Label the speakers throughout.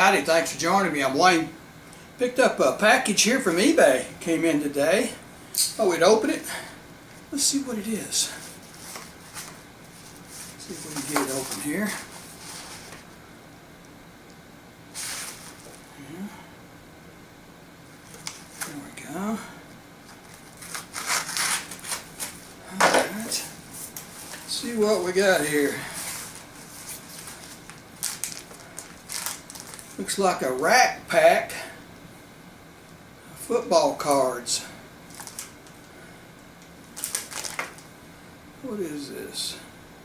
Speaker 1: Howdy, thanks for joining me. I'm Wayne. Picked up a package here from eBay. Came in today. Oh, we'd open it. Let's see what it is. See if we can get it open here. There we go. Alright. See what we got here. Looks like a rack pack of football cards. What is this?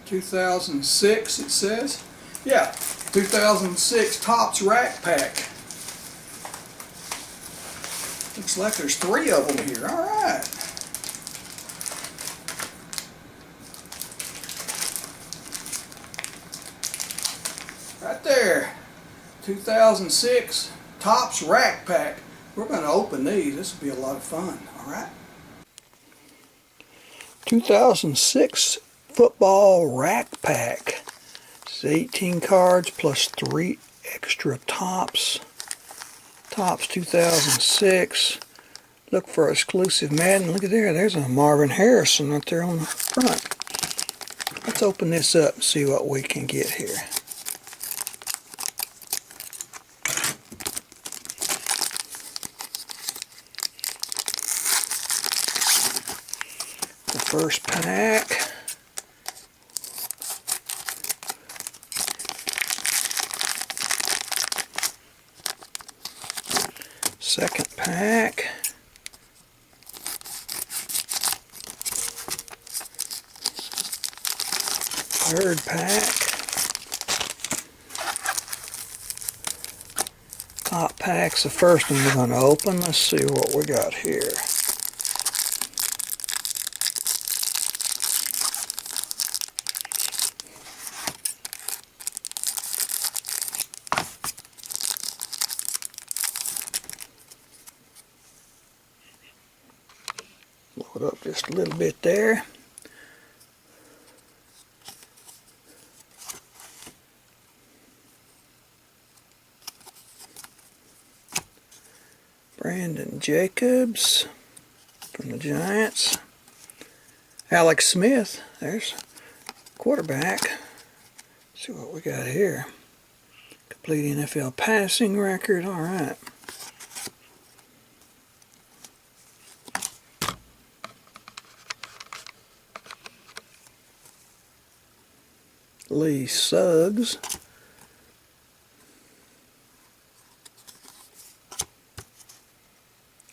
Speaker 1: 2006 it says? Yeah, 2006 Topps rack pack. Looks like there's 3 of them here. Alright. Right there. 2006 Topps rack pack. We're going to open these. This will be a lot of fun. Alright. 2006 football rack pack. It's 18 cards plus 3 extra Topps. Topps 2006. Look for exclusive Madden. Look at there. There's a Marvin Harrison right there on the front. Let's open this up and see what we can get here. First pack. Second pack. Third pack. Top pack's the first one we're going to open. Let's see what we got here. Load up just a little bit there. Brandon Jacobs from the Giants. Alex Smith, there's quarterback. Let's see what we got here. Complete NFL passing record. All right. Lee Suggs.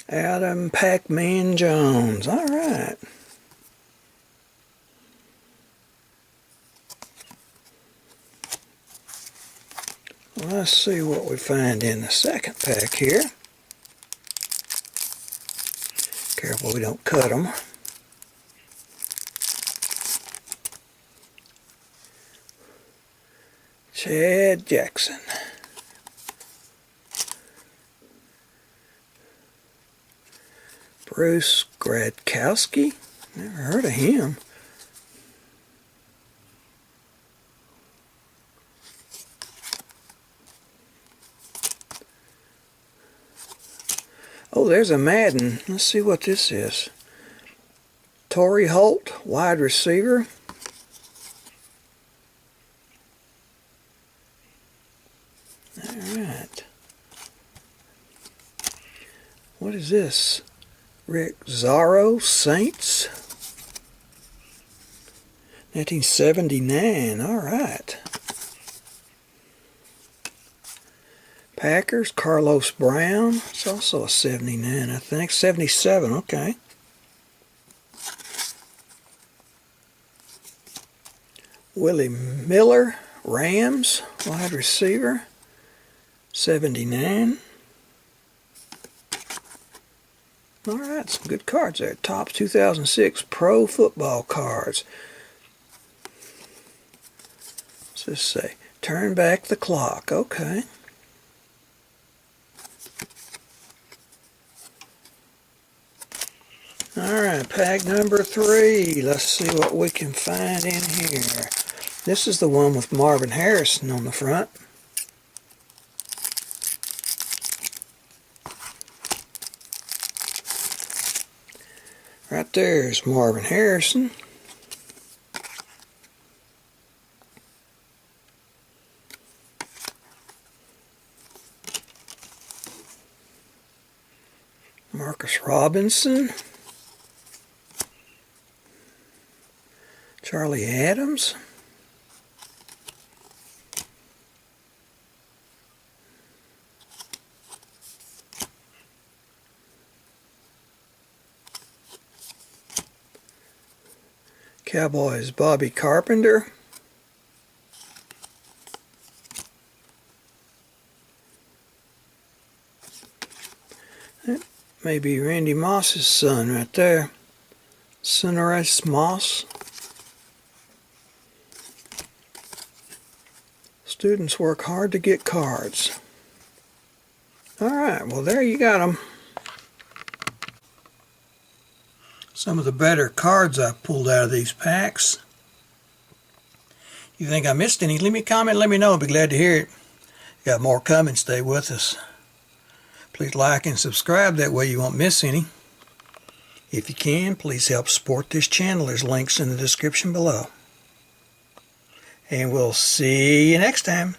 Speaker 1: Adam Pac Man Jones. All right. Well, let's see what we find in the second pack here. Careful we don't cut them. Chad Jackson. Bruck Gradkowski. Never heard of him. Oh, there's a Madden. Let's see what this is. Torry Holt, wide receiver. Alright. What is this? Czaro, Saints. 1979. Alright. Packers, Carlos Brown. It's also a 79, I think. 77, okay. Willie Miller, Rams, wide receiver. 79. Alright, some good cards there. Topps 2006 Pro Football Cards. What's this say? Turn back the clock. Okay. Alright, pack number 3. Let's see what we can find in here. This is the one with Marvin Harrison on the front. Right there's Marvin Harrison. Marcus Robinson. Charlie Adams. Cowboys Bobby Carpenter. That may be Randy Moss's son right there. Sinorice Moss. Students work hard to get cards. Alright, well there you got them. Some of the better cards I pulled out of these packs. You think I missed any? Leave me a comment, let me know. I'll be glad to hear it. Got more coming, stay with us. Please like and subscribe, that way you won't miss any. If you can, please help support this channel. There's links in the description below. And we'll see you next time.